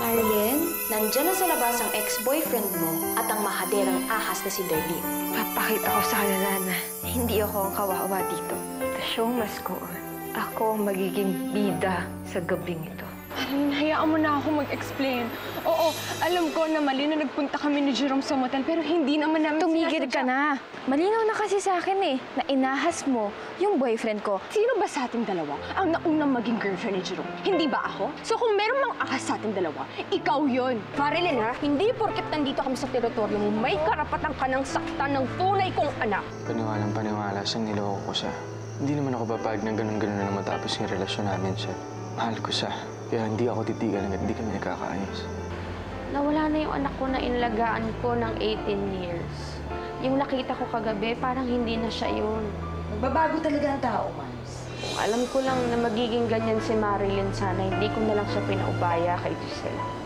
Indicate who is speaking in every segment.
Speaker 1: Marilyn, nandyan na sa labas ang ex-boyfriend mo at ang mahaderang ahas na si Darlene.
Speaker 2: Papakita ko sa kanila na hindi ako ang kawawa dito. The show must go on. Ako ang magiging bida sa gabing ito.
Speaker 3: Marilyn, hayaan mo na ako mag-explain. Oo, alam ko na mali na nagpunta kami ni Jerome sa motel, pero hindi naman namin
Speaker 2: Tumigil ka na. Malinaw na kasi sa akin eh, na inahas mo yung boyfriend ko.
Speaker 3: Sino ba sa ating dalawa ang naunang maging girlfriend ni Jerome? Hindi ba ako? So kung meron mang ahas sa ating dalawa, ikaw yun.
Speaker 4: Marilyn, ha? Hindi porket nandito kami sa teritoryo mo, may karapatan ka ng saktan ng tunay kong anak.
Speaker 5: Paniwalang-paniwala siyang niloko ko siya. Hindi naman ako papayag na ganun-ganun na matapos yung relasyon namin siya. Mahal ko siya. Kaya hindi ako titigal hanggat hindi kami nagkakaayos.
Speaker 6: Nawala na yung anak ko na inalagaan ko ng 18 years. Yung nakita ko kagabi, parang hindi na siya yun.
Speaker 7: Magbabago talaga ang tao, Mars.
Speaker 6: Kung alam ko lang na magiging ganyan si Marilyn, sana hindi ko na lang siya pinaubaya kay Giselle.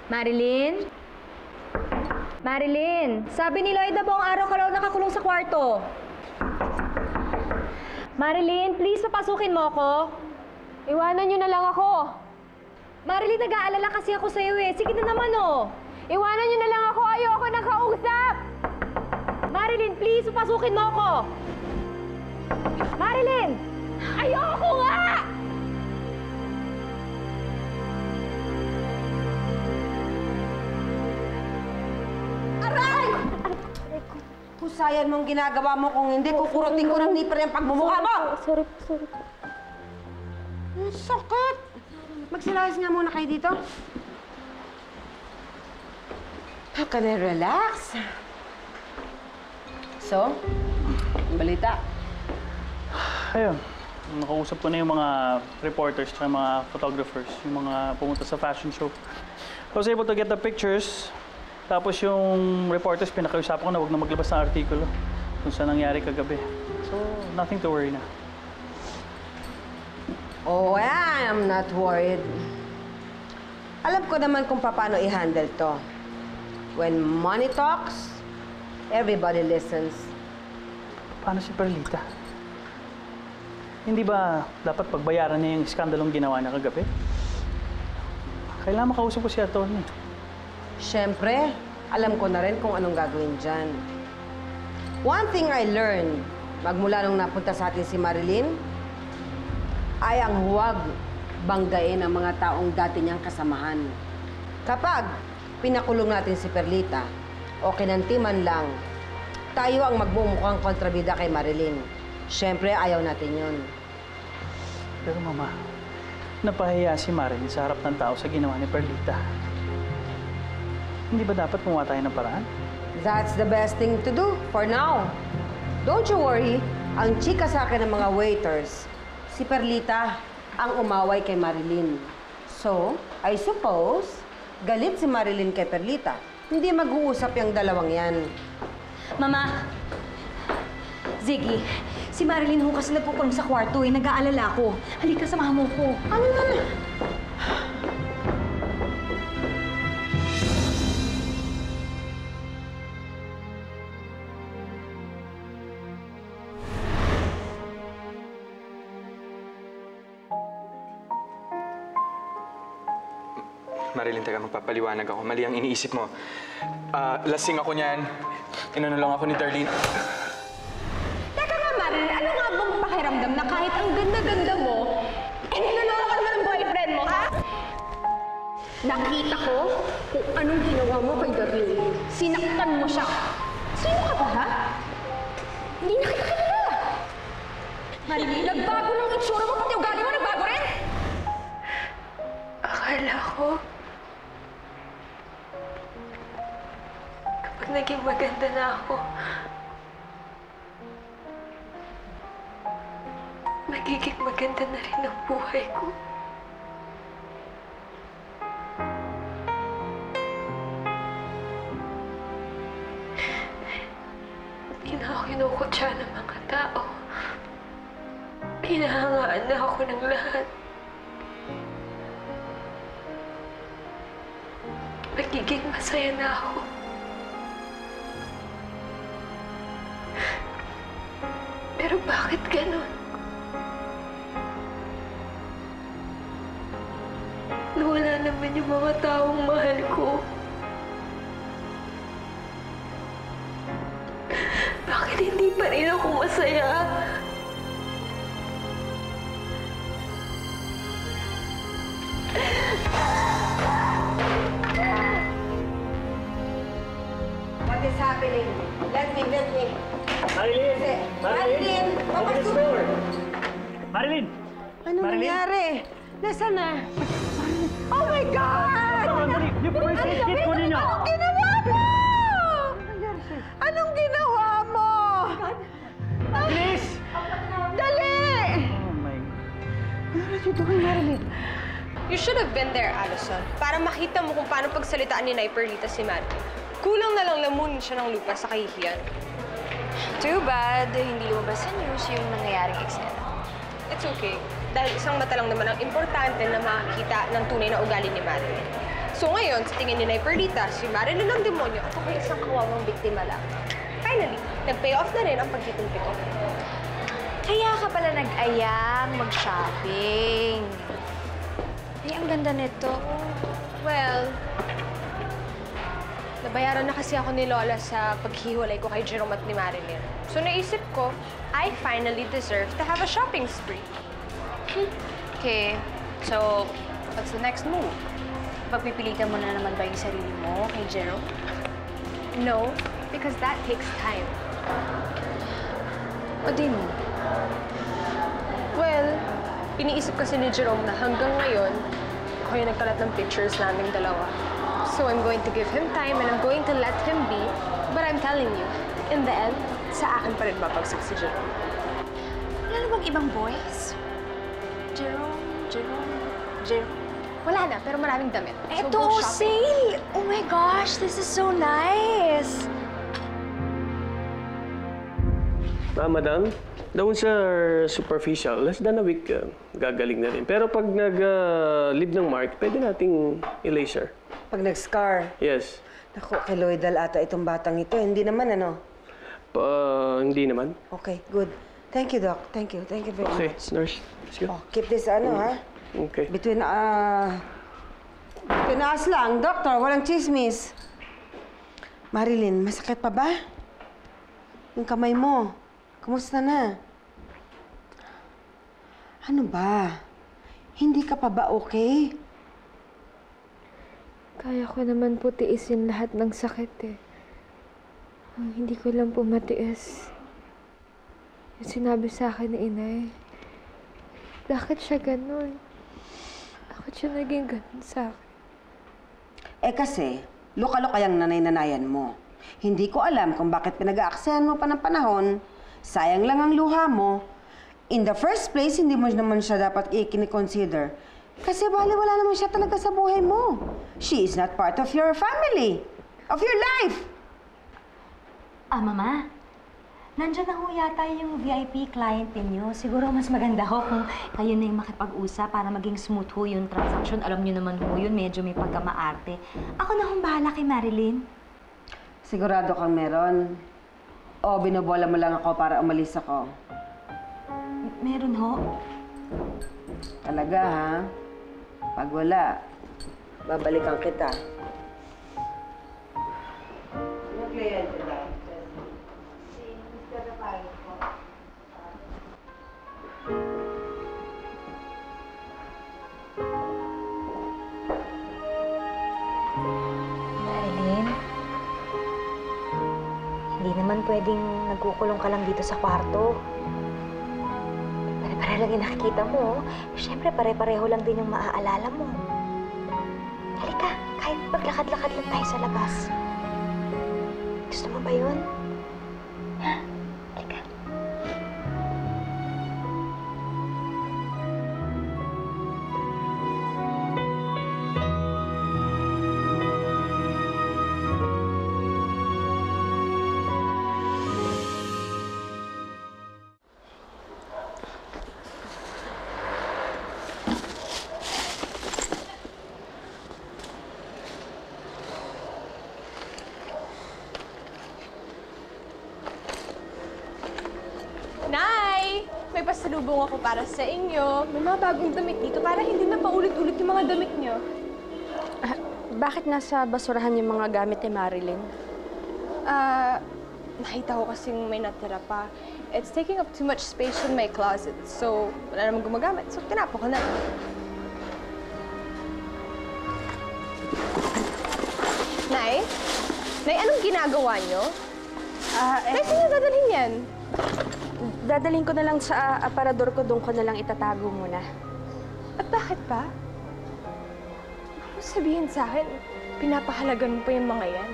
Speaker 4: Marilyn? Marilyn, sabi ni Lloyd na buong araw ka raw nakakulong sa kwarto. Marilyn, please, papasukin mo ako.
Speaker 6: Iwanan niyo na lang ako.
Speaker 4: Marilyn, nag-aalala kasi ako sa'yo eh. Sige na naman oh.
Speaker 6: Iwanan niyo na lang ako. Ayoko na kausap.
Speaker 4: Marilyn, please, papasukin mo ako. Marilyn! Ayoko nga!
Speaker 7: Kusayan mong ginagawa mo kung hindi, kukurutin ko ng nipper yung pagmumukha mo!
Speaker 6: Sorry.
Speaker 7: Ang sakit! Magsilayas nga muna kayo dito. How can I relax? So, ang balita?
Speaker 8: Ayun, nakausap ko na yung mga reporters at mga photographers, yung mga pumunta sa fashion show. I was able to get the pictures. Tapos yung reporters, pinakausap ko na huwag na maglabas ng artikulo kung saan nangyari kagabi. So, nothing to worry na.
Speaker 7: Oh, I am not worried. Alam ko naman kung paano i-handle to. When money talks, everybody listens.
Speaker 8: Paano si Perlita? Hindi ba dapat pagbayaran niya yung iskandalong ginawa niya kagabi? Kailangan makausap ko si attorney.
Speaker 7: Siyempre, alam ko na rin kung anong gagawin dyan. One thing I learned, magmula nung napunta sa atin si Marilyn, ay ang huwag banggain ang mga taong dati niyang kasamahan. Kapag pinakulong natin si Perlita, o kinantiman lang, tayo ang magmumukhang kontrabida kay Marilyn. Siyempre, ayaw natin yun.
Speaker 8: Pero Mama, napahiya si Marilyn sa harap ng tao sa ginawa ni Perlita. Hindi ba dapat gumawa tayo ng paraan?
Speaker 7: That's the best thing to do for now. Don't you worry. Ang chika sa akin ng mga waiters, si Perlita ang umaway kay Marilyn. So, I suppose, galit si Marilyn kay Perlita. Hindi mag-uusap yung dalawang yan.
Speaker 4: Mama, Ziggy, si Marilyn ho kasi nagpukulong sa kwarto eh. Nag-aalala ko. Halika, samahan mo ko.
Speaker 7: Ano na?
Speaker 5: Marilyn, taga magpapaliwanag ako. Mali ang iniisip mo. Lasing ako niyan. Inano lang ako ni Darlene.
Speaker 4: Teka nga, Marilyn, ano nga bang pakiramdam na kahit ang ganda-ganda mo, niloloko ka naman ng boyfriend mo, ha?
Speaker 6: Nakita ko kung anong ginawa mo kay Darlene. Sinaktan mo siya.
Speaker 4: Sino ka ba, ha? Hindi na kita kilala. Marilyn, nagbago ng itsura mo, pati ugali mo nagbago rin.
Speaker 2: Akala ko, kapag naging maganda na ako, magiging maganda na rin ang buhay ko. Hindi na ako kinukutya ng mga tao. Hinahangaan na ako ng lahat. magiging masaya na ako. Pero bakit ganun? Nawala naman yung mga taong mahal ko. Bakit hindi pa rin ako masaya?
Speaker 7: What is happening? Let me.
Speaker 8: Marilyn!
Speaker 7: Marilyn! Papasok!
Speaker 8: Marilyn!
Speaker 7: Ano nangyari? Nasaan na? Oh my God!
Speaker 8: Yung first aid kit ko ninyo!
Speaker 7: Anong ginawa mo? Anong ginawa mo?
Speaker 8: Please!
Speaker 7: Dali!
Speaker 8: Oh my God.
Speaker 4: You should have been there, Allison, para makita mo kung paano pagsalitaan ni Perlita si Marilyn. Kulang na lang lamunin siya ng lupa sa kahihiyan.
Speaker 1: Too bad, hindi lumabas sa news yung nangyayaring eksena.
Speaker 4: It's okay. Dahil isang mata lang naman ang importante na makakita ng tunay na ugali ni Marilyn. So ngayon, sa tingin ni Perlita, si Marilyn ang demonyo at ako isang kawawang biktima lang. Finally, nag-pay off na rin ang pagtitimpi ko.
Speaker 1: Kaya ka pala nag-ayang mag-shopping. Ay, ang ganda nito.
Speaker 4: Well, nabayaran na kasi ako ni Lola sa paghiwalay ko kay Jerome at ni Marilyn. So naisip ko, I finally deserve to have a shopping spree.
Speaker 1: Okay, so what's the next move? Pagpipilitan mo na naman ba yung sarili mo kay Jerome?
Speaker 4: No, because that takes time.
Speaker 1: O di mo?
Speaker 4: Well, iniisip kasi ni Jerome na hanggang ngayon, ako yung nagkalat ng pictures naming dalawa. So I'm going to give him time and I'm going to let him be. But I'm telling you, in the end, sa akin pa rin mapagsak si Jerome.
Speaker 1: Wala na bang ibang boys? Jerome.
Speaker 4: Wala na, pero maraming damit. So
Speaker 1: Eto,
Speaker 4: go shopping.
Speaker 1: sale! Oh my gosh, this is so nice!
Speaker 9: Madam, the wounds are superficial. Less than a week, gagaling na rin. Pero pag nag-leave ng mark, pwede nating i-laser.
Speaker 7: Pag nag-scar,
Speaker 9: Yes.
Speaker 7: naku, keloidal ata itong batang ito. Hindi naman, ano?
Speaker 9: Hindi naman.
Speaker 7: Okay, good. Thank you, Doc. Thank you. Thank you very
Speaker 9: Okay,
Speaker 7: much.
Speaker 9: nurse. Let's go.
Speaker 7: Oh, keep this, ha?
Speaker 9: Okay.
Speaker 7: Between us lang, Doctor. Walang chismis. Marilyn, masakit pa ba? Yung kamay mo. Kumusta na? Ano ba? Hindi ka pa ba okay?
Speaker 2: Kaya ko naman po tiisin lahat ng sakit eh. Ang hindi ko lang po matiis. Yung sinabi sa akin ni Inay. Bakit siya ganun? Bakit siya naging ganun sa akin?
Speaker 7: Eh kasi, luka-luka yung nanay-nanayan mo. Hindi ko alam kung bakit pinag-aaksayan mo pa ng panahon. Sayang lang ang luha mo. In the first place, hindi mo naman siya dapat i-consider. Kasi wala naman siya talaga sa buhay mo. She is not part of your family, of your life.
Speaker 10: Mama, nandiyan na ho yata yung VIP client ninyo. Siguro mas maganda ho kung kayo na yung makipag-usap para maging smooth ho yung transaction. Alam niyo naman ho yun, medyo may pagkamaarte. Ako na hong bahala kay Marilyn.
Speaker 7: Sigurado kang meron. O binobola mo lang ako para umalis ako.
Speaker 10: Meron ho.
Speaker 7: Talaga, ha? Pag wala, babalikan kita. Yung kliyente lang.
Speaker 10: Marilyn, hindi naman pwedeng nagkukulong ka lang dito sa kwarto. Pare-pare lang yung nakikita mo. Siyempre, pare-pareho lang din yung maaalala mo. Halika, kahit maglakad-lakad lang tayo sa labas. Gusto mo ba yun? Ha? Halika.
Speaker 4: pasalubong ako para sa inyo. May mga bagong damit dito para hindi na paulit-ulit yung mga damit nyo.
Speaker 6: Bakit nasa basurahan yung mga gamit ni Marilyn?
Speaker 4: Nakita ko kasing may natira pa. It's taking up too much space in my closet. So, wala namang gumagamit. So, tinapo ko na. Nay? Nay, anong ginagawa nyo? Nay, saan nyo dadalhin yan?
Speaker 6: Dadalhin ko na lang sa aparador ko, doon ko na lang itatago muna.
Speaker 4: At bakit pa? Ano sabihin sa akin, pinapahalagan mo pa yung mga yan?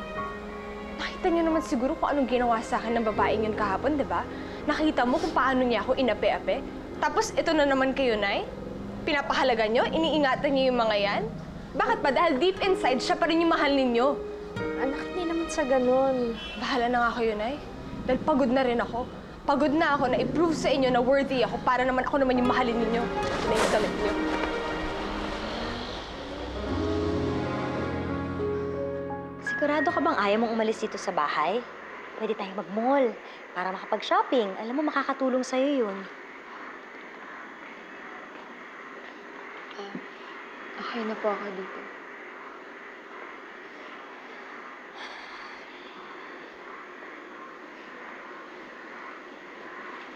Speaker 4: Nakita niyo naman siguro kung anong ginawa sa akin ng babaeng yun kahapon, di ba? Nakita mo kung paano niya ako inape-ape? Tapos ito na naman kayo, Nay? Pinapahalagan niyo? Iniingatan niyo yung mga yan? Bakit ba? Dahil deep inside, siya pa rin yung mahal ninyo.
Speaker 6: Anak, hindi naman sa ganun.
Speaker 4: Bahala na nga kayo, Nay. Dahil pagod na rin ako. Pagod na ako na i-prove sa inyo na worthy ako para naman ako naman yung mahalin ninyo. Na yung damit niyo.
Speaker 10: Sigurado ka bang ayaw mong umalis dito sa bahay? Pwede tayong mag-mall para makapag-shopping. Alam mo, makakatulong sa'yo yun.
Speaker 2: Okay na po ako dito.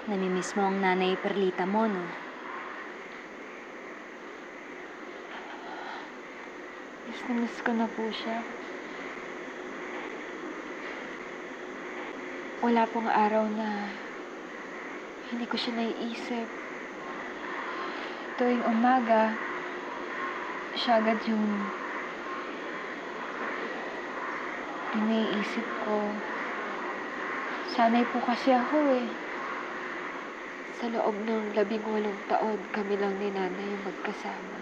Speaker 10: Namimiss mo ang nanay Perlita mo, no?
Speaker 2: Miss na miss ko na po siya. Wala pong araw na hindi ko siya naiisip. Tuwing umaga, siya agad yung naiisip ko. Sanay po kasi ako eh. Sa loob ng 18 taon, kami lang ni Nanay yung magkasama.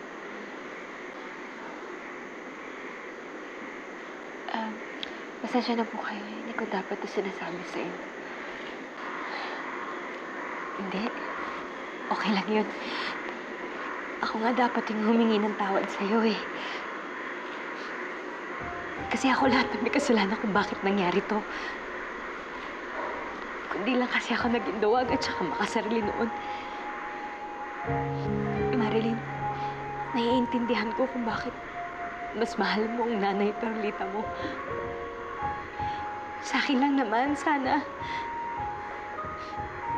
Speaker 2: Pasensya na po kayo. Hindi ko dapat ito sinasabi sa inyo.
Speaker 10: Hindi. Okay lang yun. Ako nga dapat yung humingi ng tawad sa'yo eh. Kasi ako lahat ng may kasalanan kung bakit nangyari to. Kundi lang kasi ako naging duwag at saka makasarili noon. Marilyn, naiintindihan ko kung bakit mas mahal mo ang nanay Perlita mo. Sa akin lang naman, sana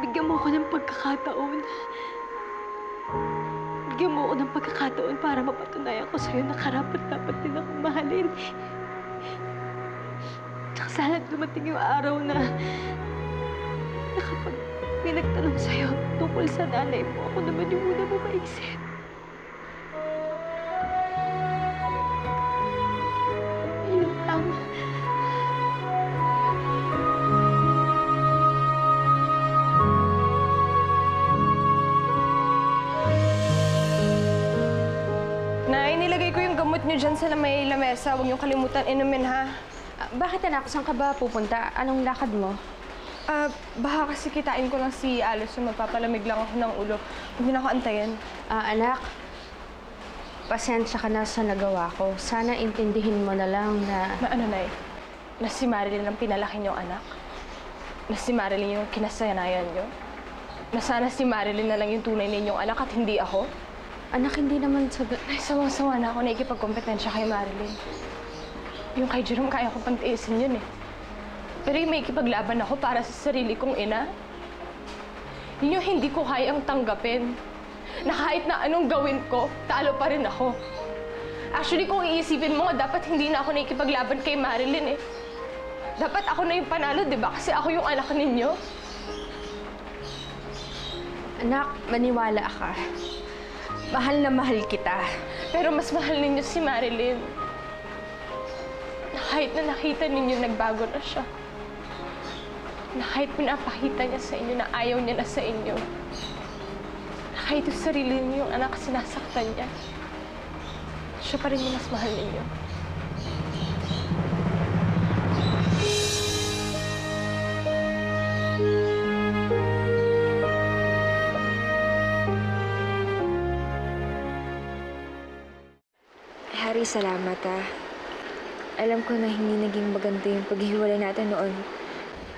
Speaker 10: bigyan mo ako ng pagkakataon. Bigyan mo ako ng pagkakataon para mapatunayan ko sa'yo na karapat-dapat din akong mahalin. Tsaka sana dumating yung araw na kapag may nagtanong sa'yo tungkol sa nanay mo, ako naman yung una mo maisip. Yun lang.
Speaker 4: Nay, nilagay ko yung gamot niyo dyan sa may lamesa. Huwag niyong kalimutan inumin, ha?
Speaker 6: Bakit anak? Saan ka ba pupunta? Anong lakad mo?
Speaker 4: Baka kasi kitain ko lang si Alice yung magpapalamig lang ako ng ulo. Huwag niyo na ako antayin.
Speaker 6: Anak, pasensya ka na sa nagawa ko. Sana intindihin mo na lang na...
Speaker 4: Na ano, Nay? Na si Marilyn ang pinalaki niyong anak? Na si Marilyn yung kinasanayan niyo? Na sana si Marilyn na lang yung tunay ninyong anak at hindi ako?
Speaker 6: Anak, hindi naman sa...
Speaker 4: Ay, sawa-sawa na ako na ikipagkompetensya kay Marilyn. Yung kay Jerome, kaya ko pantiisin yun eh. Pero yung may ikipaglaban ako para sa sarili kong ina, yun yung hindi ko kayang tanggapin. Na kahit na anong gawin ko, talo pa rin ako. Actually, kung iisipin mo nga, dapat hindi na ako nakikipaglaban kay Marilyn eh. Dapat ako na yung panalo, di ba? Kasi ako yung anak ninyo.
Speaker 6: Anak, maniwala ka. Mahal na mahal kita.
Speaker 4: Pero mas mahal ninyo si Marilyn. Na kahit na nakita ninyo, nagbago na siya. Na kahit pinapakita niya sa inyo na ayaw niya na sa inyo. Na kahit yung sarili niyo, yung anak, sinasaktan niya. Siya pa rin yung mas mahal ninyo.
Speaker 2: Harry, salamat ah. Alam ko na hindi naging maganda yung paghihiwalay natin noon.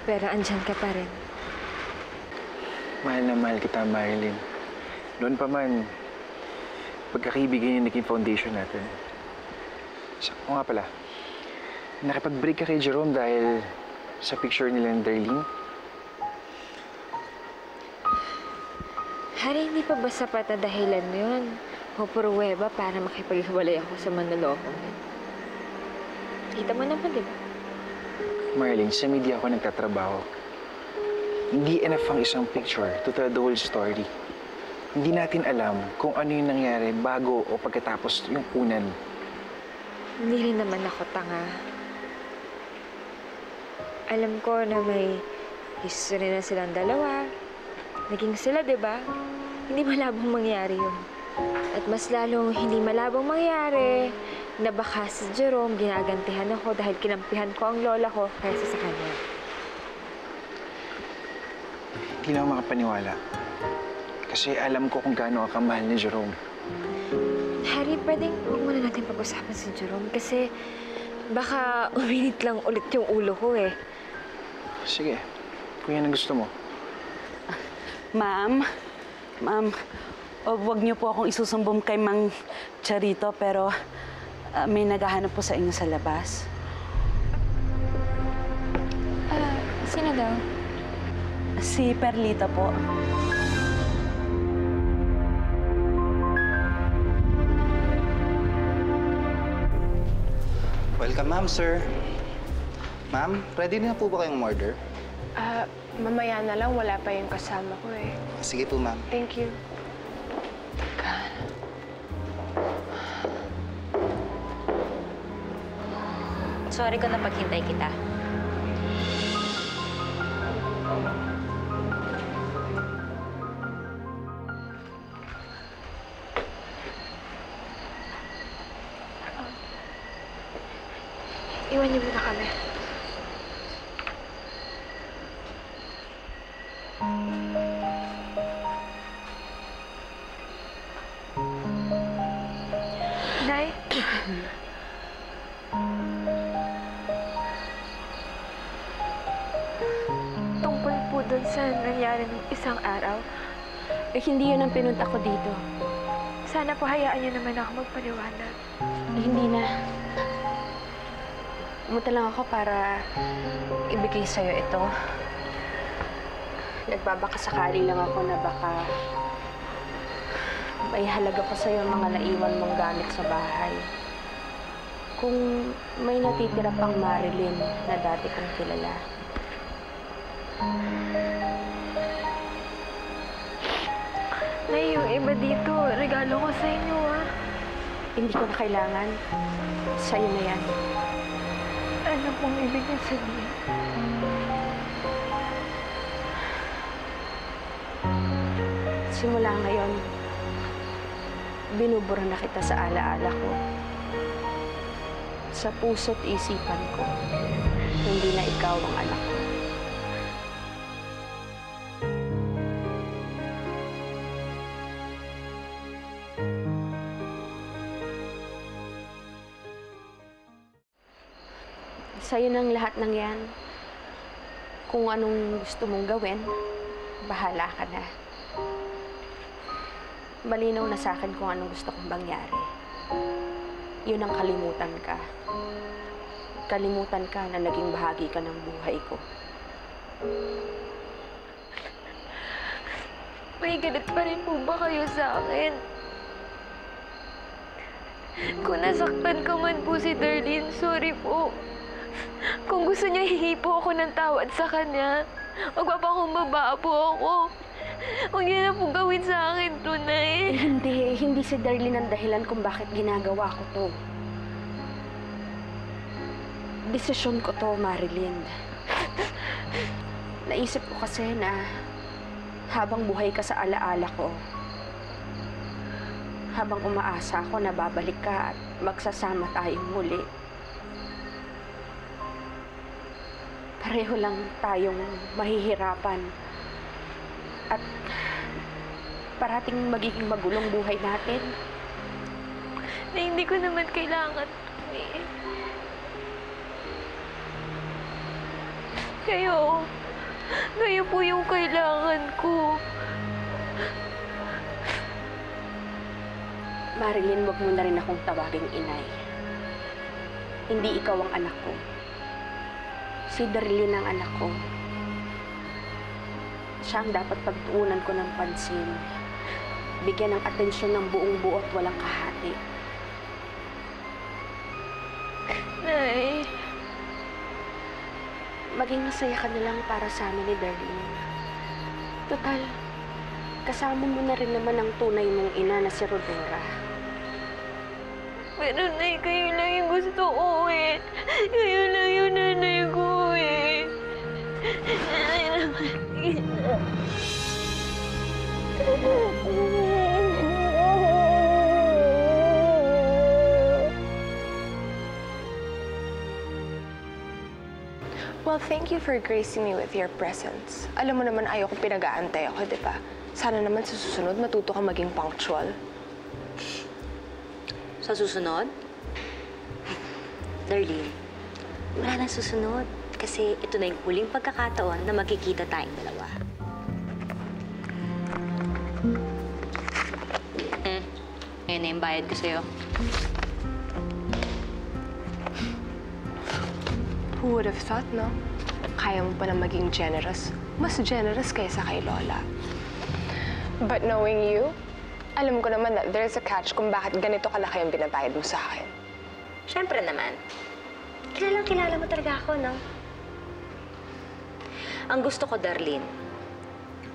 Speaker 2: Pero andyan ka pa rin.
Speaker 5: Mahal na mahal kita, Marilyn. Noon pa man, pagkakaibigan yung naging foundation natin. O nga pala, nakipag-break ka kay Jerome dahil sa picture nila ni Darlene?
Speaker 2: Hari, hindi pa ba sapat na dahilan yun? O pruweba para makipaghiwalay ako sa manlolokong yun? Kita mo naman, di ba?
Speaker 5: Marilyn, sa media ako nagtatrabaho. Hindi enough ang isang picture to tell the whole story. Hindi natin alam kung ano yung nangyari bago o pagkatapos yung unan.
Speaker 2: Hindi rin naman ako tanga. Alam ko na may history na silang dalawa. Naging sila, di ba? Hindi malabong mangyari yun. At mas lalong hindi malabong mangyari na baka si Jerome ginagantihan ako dahil kinampihan ko ang lola ko kaysa sa kanya.
Speaker 5: Hindi na ako makapaniwala. Kasi alam ko kung gaano ka kamahal ni Jerome.
Speaker 2: Harry, pwedeng huwag muna natin pag-usapan si Jerome kasi baka uminit lang ulit yung ulo ko eh.
Speaker 5: Sige, kung yan ang gusto mo.
Speaker 11: Ma'am, huwag niyo po akong isusumbong kay Mang Charito, pero may naghahanap po sa inyo sa labas.
Speaker 2: Sino daw?
Speaker 11: Si Perlita po.
Speaker 12: Welcome, ma'am, sir. Ma'am, ready na po ba kayong order?
Speaker 3: Mamaya na lang, wala pa yung kasama ko eh.
Speaker 12: Sige po, ma'am.
Speaker 3: Thank you.
Speaker 10: Sorry ko na paghintay kita.
Speaker 2: Iwan niyo muna kami. Nay? Tungkol po dun sa nangyari ng isang araw,
Speaker 6: Hindi yun ang pinunta ko dito.
Speaker 2: sana po hayaan niyo naman ako magpaliwanag.
Speaker 6: Hindi na. Pumunta lang ako para ibigay sa'yo ito. Nagbabakasakali lang ako na baka may halaga pa sa'yo ang mga naiwan mong gamit sa bahay. Kung may natitira pang Marilyn na dati kong kilala.
Speaker 2: Nay, yung iba dito, regalo ko sa inyo, ah.
Speaker 6: Hindi ko na kailangan. Sa'yo na yan.
Speaker 2: Ano pong ibig niyo sabihin?
Speaker 6: Simula ngayon, binubura na kita sa alaala ko. Sa puso't isipan ko, hindi na ikaw ang anak ko. Sa'yo ng lahat ng yan. Kung anong gusto mong gawin, bahala ka na. Malinaw na sa akin kung anong gusto kong mangyari. Yun ang kalimutan ka. Kalimutan ka na naging bahagi ka ng buhay ko.
Speaker 2: May galit pa rin po ba kayo sa akin? Kung nasaktan ko man po si Darlene, sorry po. Kung gusto niya, hihingi po ako ng tawad sa kanya. Magpapakumbaba po ako. Huwag niya na po gawin sa akin to, Nay.
Speaker 6: Hindi si Darlene ang dahilan kung bakit ginagawa ko to. Desisyon ko to, Marilyn. Naisip ko kasi na habang buhay ka sa alaala ko, habang umaasa ako na babalik ka at magsasama tayong muli, pareho lang tayong mahihirapan at parating magiging magulong buhay natin.
Speaker 2: Na hindi ko naman kailangan. Kayo, Kayo po yung kailangan ko.
Speaker 6: Marilyn, wag mo na rin akong tawaging inay. Hindi ikaw ang anak ko. Si Darlene ang anak ko. Siya ang dapat pagtuunan ko ng pansin. Bigyan ng atensyon ng buong buo at walang kahati.
Speaker 2: Nay.
Speaker 6: Maging masaya ka na lang para sa amin ni Darlene. Total, kasama mo na rin naman ang tunay mong ina na si Rodora.
Speaker 2: Pero Nay, kayo lang yung gusto ko eh. Kayo lang yung nanay ko eh. Nanay naman.
Speaker 4: Well, thank you for gracing me with your presence. Alam mo naman ayaw kong pinag-aantay ako, di ba? Sana naman sa susunod matuto ka maging punctual.
Speaker 10: Sa susunod? Darlene, wala nang susunod. Kasi ito na yung huling pagkakataon na magkikita tayong dalawa. Ngayon na yung bayad ko sa'yo.
Speaker 4: Who would have thought, no? Kaya mo pa na maging generous. Mas generous kaysa kay Lola. But knowing you, alam ko naman na there's a catch kung bakit ganito kalaki ang binabayad mo sa akin.
Speaker 10: Siyempre naman. Kilalang-kilala mo talaga ako, no? Ang gusto ko, Darlene,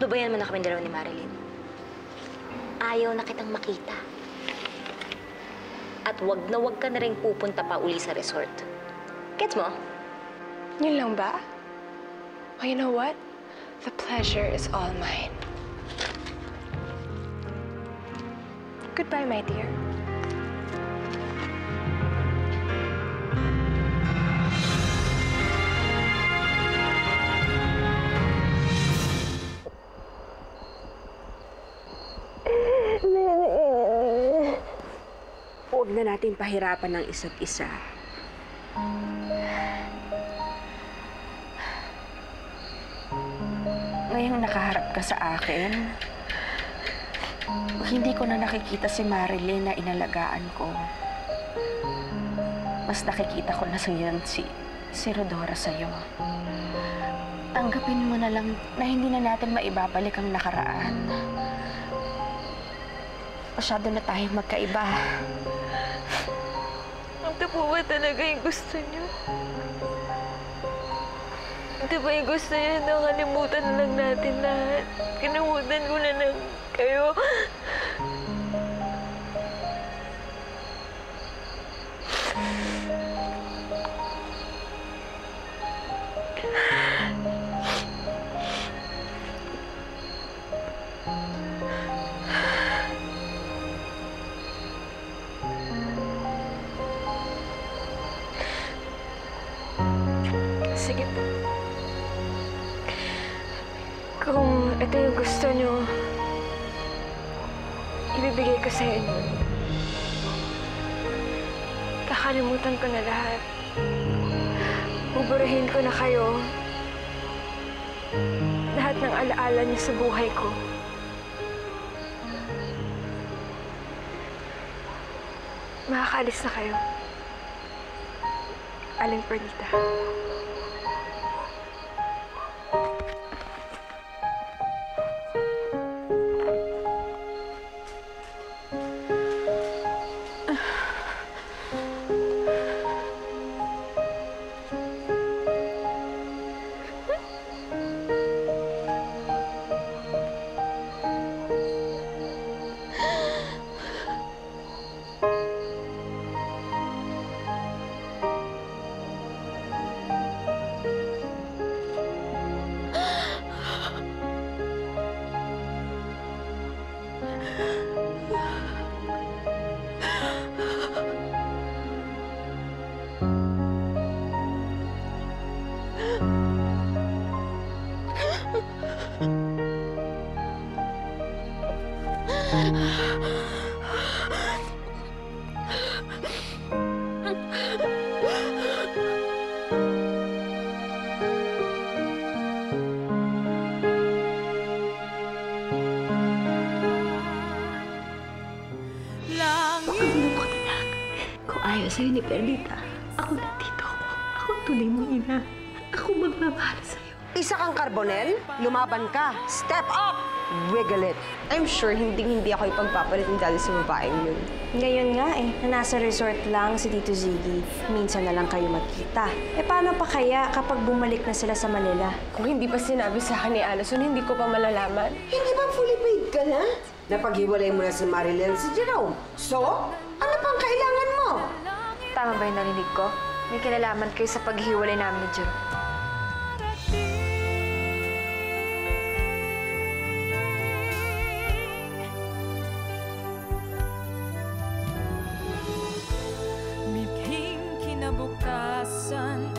Speaker 10: dubayan mo na kami dalawa ni Marilyn. Ayaw na kitang makita. At wag ka na rin pupunta pa uli sa resort. Gets mo?
Speaker 4: Yun lang ba? Oh, you know what? The pleasure is all mine. Goodbye, my dear.
Speaker 6: Huwag na natin pahirapan ng isa't isa. Ngayong nakaharap ka sa akin, hindi ko na nakikita si Marilyn na inalagaan ko. Mas nakikita ko na ngayon si Rodora sa'yo. Tanggapin mo na lang na hindi na natin maibabalik ang nakaraan. Masyado na tayong magkaiba.
Speaker 2: Ito po ba talaga yung gusto niyo? Ito ba yung gusto niyo na kalimutan na lang natin lahat? Kalimutan ko na lang kayo. Sige po. Kung ito yung gusto niyo, ibibigay ko sa inyo. Kakalimutan ko na lahat. Buburahin ko na kayo. Lahat ng alaala niyo sa buhay ko. Makakaalis na kayo. Aling Perlita.
Speaker 10: malayo sa'yo ni Perlita, ako nandito ako. Ako ang tunay mong ina. Ako magmamahal sa'yo.
Speaker 7: Isa kang Carbonel, lumaban ka. Step up! Wiggle it.
Speaker 4: I'm sure hindi ako ipagpapalit ni Daddy sa babaeng yun.
Speaker 10: Ngayon nga na nasa resort lang si Tito Ziggy. Minsan na lang kayo magkita. Paano pa kaya kapag bumalik na sila sa Manila?
Speaker 4: Kung hindi pa sinabi sa akin ni Allison, hindi ko pa malalaman.
Speaker 7: Hindi ba fully paid ka na? Napaghiwalay mo na si Marilyn at si Jerome. So, ano pang kailangan mo?
Speaker 2: Tama ba yung narinig ko? May kinalaman kayo sa paghiwalay namin ni Jerome.
Speaker 13: Kinabukasan